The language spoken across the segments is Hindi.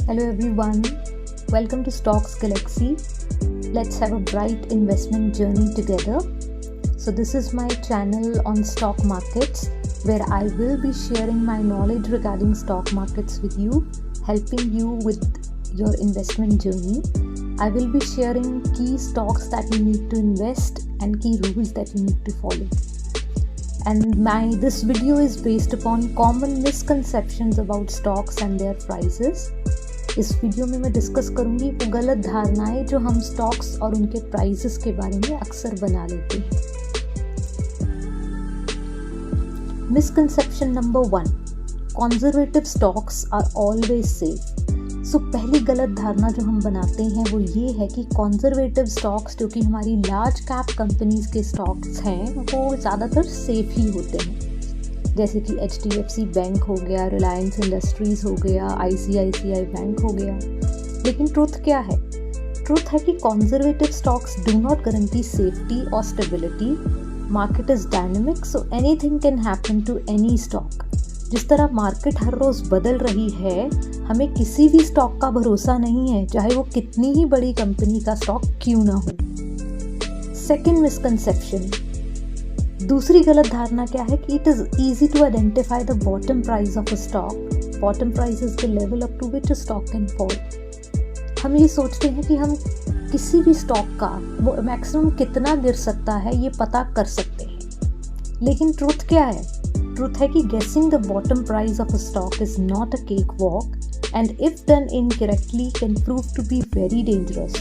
Hello everyone, welcome to Stocks Galaxy. Let's have a bright investment journey together. So this is my channel on stock markets where I will be sharing my knowledge regarding stock markets with you, helping you with your investment journey. I will be sharing key stocks that you need to invest and key rules that you need to follow. And this video is based upon common misconceptions about stocks and their prices. इस वीडियो में मैं डिस्कस करूंगी वो गलत धारणाएं जो हम स्टॉक्स और उनके प्राइसेस के बारे में अक्सर बना लेते हैं। Misconception number 1, conservative stocks are always safe. So पहली गलत धारणा जो हम बनाते हैं वो ये है कि कंजर्वेटिव स्टॉक्स जो कि हमारी लार्ज कैप कंपनीज के स्टॉक्स हैं वो ज़्यादातर सेफ ही होते हैं, जैसे कि HDFC बैंक हो गया, रिलायंस इंडस्ट्रीज़ हो गया, ICICI बैंक हो गया। लेकिन ट्रुथ क्या है? ट्रुथ है कि conservative stocks do not guarantee safety और stability. Market is dynamic, so anything can happen to any stock. जिस तरह मार्केट हर रोज़ बदल रही है, हमें किसी भी स्टॉक का भरोसा नहीं है, चाहे वो कितनी ही बड़ी कंपनी का स्टॉक क्यों ना हो। सेकेंड मिसकंसेप्शन, दूसरी गलत धारणा क्या है कि it is easy to identify the bottom price of a stock. Bottom price is the level up to which a stock can fall. हम ये सोचते हैं कि हम किसी भी स्टॉक का वो मैक्सिमम कितना गिर सकता है ये पता कर सकते हैं, लेकिन ट्रुथ क्या है? ट्रुथ है कि guessing the bottom price of a stock is not a cake walk and if done incorrectly can prove to be very dangerous.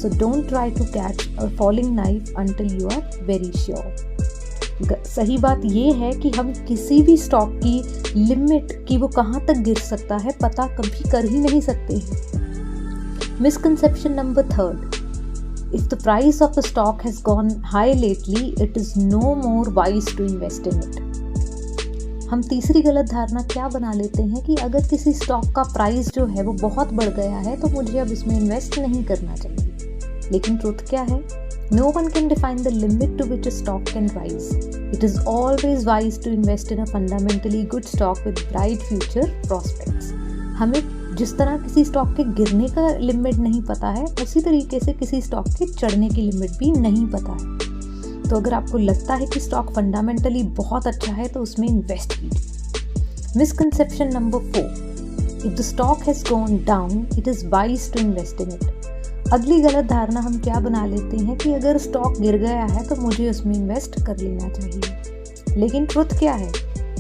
So don't try to catch a falling knife until you are very sure. सही बात ये है कि हम किसी भी स्टॉक की लिमिट कि वो कहाँ तक गिर सकता है पता कभी कर ही नहीं सकते हैं। Misconception number 3, if the price of a stock has gone high lately it is no more wise to invest in it. हम तीसरी गलत धारणा क्या बना लेते हैं कि अगर किसी स्टॉक का प्राइस जो है वो बहुत बढ़ गया है तो मुझे अब इसमें इन्वेस्ट नहीं करना चाहिए। लेकिन ट्रुथ क्या है? No one can define the limit to which a stock can rise. It is always wise to invest in a fundamentally good stock with bright future prospects. हमें जिस तरह किसी स्टॉक के गिरने का लिमिट नहीं पता है, उसी तरीके से किसी स्टॉक के चढ़ने की लिमिट भी नहीं पता है। तो अगर आपको लगता है कि स्टॉक फंडामेंटली बहुत अच्छा है तो उसमें इन्वेस्ट कीजिए। Misconception number 4, if the stock has gone down it is wise to invest in it. अगली गलत धारणा हम क्या बना लेते हैं कि अगर स्टॉक गिर गया है तो मुझे उसमें इन्वेस्ट कर लेना चाहिए। लेकिन ट्रुथ क्या है?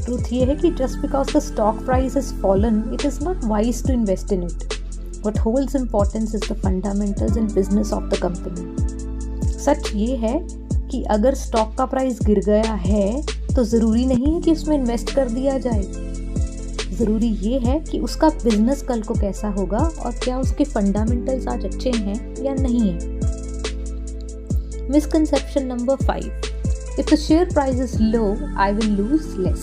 ट्रुथ ये है कि just because the stock price is fallen it is not wise to invest in it. What holds importance is the fundamentals and business of the company. सच ये है कि अगर स्टॉक का प्राइस गिर गया है तो ज़रूरी नहीं है कि उसमें इन्वेस्ट कर दिया जाए। ज़रूरी ये है कि उसका बिजनेस कल को कैसा होगा और क्या उसके फंडामेंटल्स आज अच्छे हैं या नहीं है। Misconception number 5, if the share price is low I will lose less.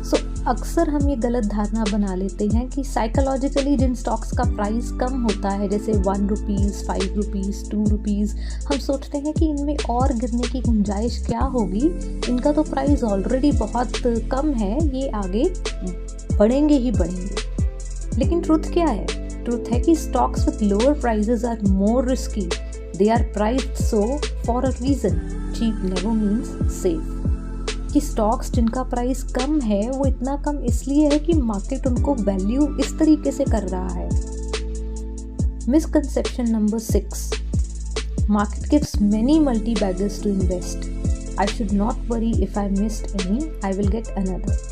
So अक्सर हम ये गलत धारणा बना लेते हैं कि साइकोलॉजिकली जिन स्टॉक्स का प्राइस कम होता है, जैसे 1 रुपीज़, 5 रुपीज़, 2 रुपीज़, हम सोचते हैं कि इनमें और गिरने की गुंजाइश क्या होगी, इनका तो प्राइस ऑलरेडी बहुत कम है, ये आगे बढ़ेंगे ही बढ़ेंगे। लेकिन ट्रुथ क्या है? ट्रुथ है कि stocks with lower prices are more risky. They are priced so for a reason. Cheap never means safe. कि स्टॉक्स जिनका प्राइस कम है वो इतना कम इसलिए है कि मार्केट उनको वैल्यू इस तरीके से कर रहा है। Misconception number 6, market gives many multibaggers to invest. I should not worry if I missed any, I will get another.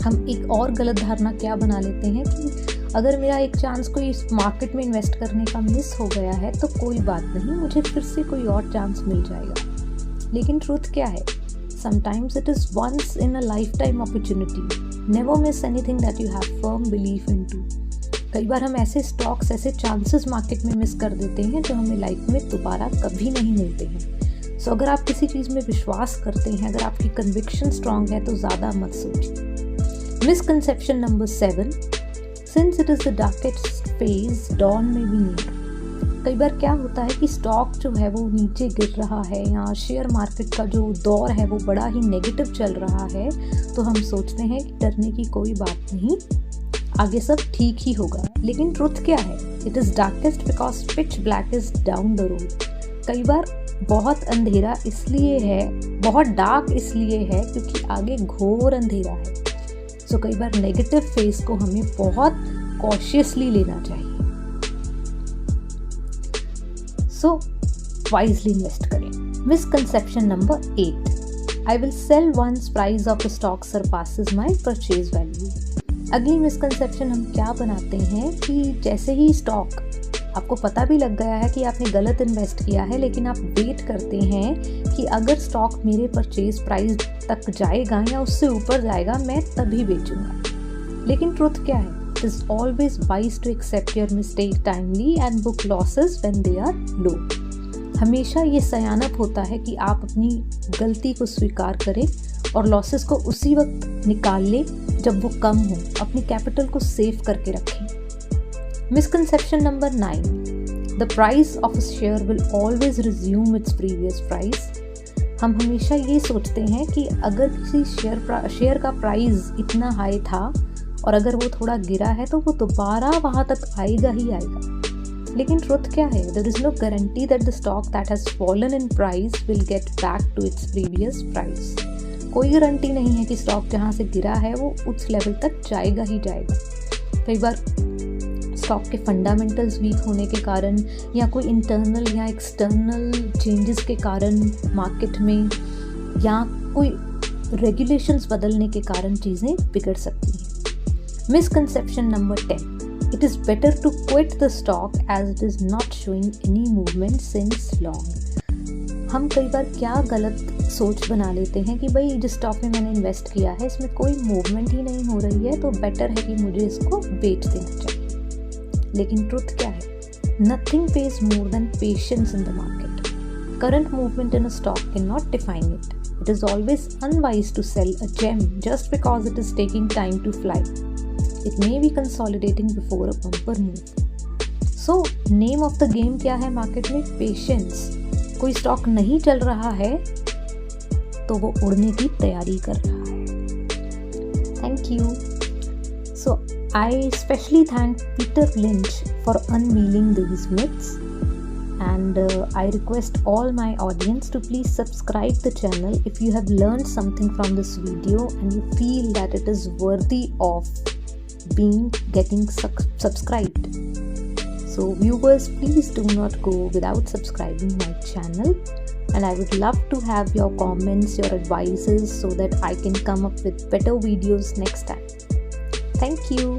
हम एक और गलत धारणा क्या बना लेते हैं कि अगर मेरा एक चांस कोई इस मार्केट में इन्वेस्ट करने का मिस हो गया है तो कोई बात नहीं, मुझे फिर से कोई और चांस मिल जाएगा। लेकिन ट्रुथ क्या है? Sometimes it is once in a lifetime opportunity. Never miss anything that you have firm believe in to. कई बार हम ऐसे स्टॉक्स, ऐसे चांसेस मार्केट में मिस कर देते हैं जो हमें लाइफ में दोबारा कभी नहीं मिलते हैं। सो अगर आप किसी चीज़ में विश्वास करते हैं, अगर आपकी कन्विक्शन स्ट्रांग है तो ज़्यादा मत सोचिए। Misconception number 7, since it is the darkest phase, dawn may be near. कई बार क्या होता है कि स्टॉक जो है वो नीचे गिर रहा है या शेयर मार्केट का जो दौर है वो बड़ा ही नेगेटिव चल रहा है, तो हम सोचते हैं कि डरने की कोई बात नहीं, आगे सब ठीक ही होगा, लेकिन ट्रुथ क्या है? It is darkest because pitch black is down the road. कई बार बहुत अंधेरा इसलिए है, बहुत डार्क इसलिए है क्योंकि आगे घोर अंधेरा है। सो कई बार नेगेटिव फेस को हमें बहुत कॉशियसली लेना चाहिए। सो वाइजली इन्वेस्ट करें। Misconception number 8, I will sell once price of the stock surpasses my purchase value। अगली मिसकंसेप्शन हम क्या बनाते हैं कि जैसे ही स्टॉक आपको पता भी लग गया है कि आपने गलत इन्वेस्ट किया है, लेकिन आप वेट करते हैं कि अगर स्टॉक मेरे परचेज प्राइस तक जाएगा या उससे ऊपर जाएगा मैं तभी बेचूंगा। लेकिन ट्रुथ क्या है? It is always wise to accept your mistake timely and book losses when they are low. हमेशा ये सयानप होता है कि आप अपनी गलती को स्वीकार करें और लॉसेस को उसी वक्त निकाल लें जब वो कम हो। अपनी कैपिटल को सेव करके रखें। Misconception number 9, the price of a share will always resume it's previous price. हम हमेशा ये सोचते हैं कि अगर किसी शेयर का प्राइस इतना हाई था और अगर वो थोड़ा गिरा है तो वो दोबारा वहाँ तक आएगा ही आएगा। लेकिन ट्रुथ क्या है? There is no guarantee that the stock that has fallen in price will get back to its previous price. कोई गारंटी नहीं है कि स्टॉक जहाँ से गिरा है वो उस लेवल तक जाएगा ही जाएगा। कई बार स्टॉक के फंडामेंटल्स वीक होने के कारण या कोई इंटरनल या एक्सटर्नल चेंजेस के कारण मार्केट में या कोई रेगुलेशंस बदलने के कारण चीज़ें बिगड़ सकती हैं। Misconception number 10, it is better to quit the stock as it is not showing any movement since long। हम कई बार क्या गलत सोच बना लेते हैं कि भाई जिस स्टॉक में मैंने इन्वेस्ट किया है इसमें कोई मूवमेंट ही नहीं हो रही है तो बेटर है कि मुझे इसको बेच देना चाहिए। लेकिन ट्रुथ क्या है? Nothing pays more than patience in the market. Current movement in a stock can not define it. It is always unwise to sell a gem just because it is taking time to fly. It may be consolidating before a bumper move. So, name of the game क्या है मार्केट में? Patience। कोई स्टॉक नहीं चल रहा है तो वो उड़ने की तैयारी कर रहा है। Thank you. So, I especially thank Peter Lynch for unveiling these myths, and I request all my audience to please subscribe the channel if you have learned something from this video and you feel that it is worthy of getting subscribed. So viewers, please do not go without subscribing my channel, and I would love to have your comments, your advices so that I can come up with better videos next time. Thank you.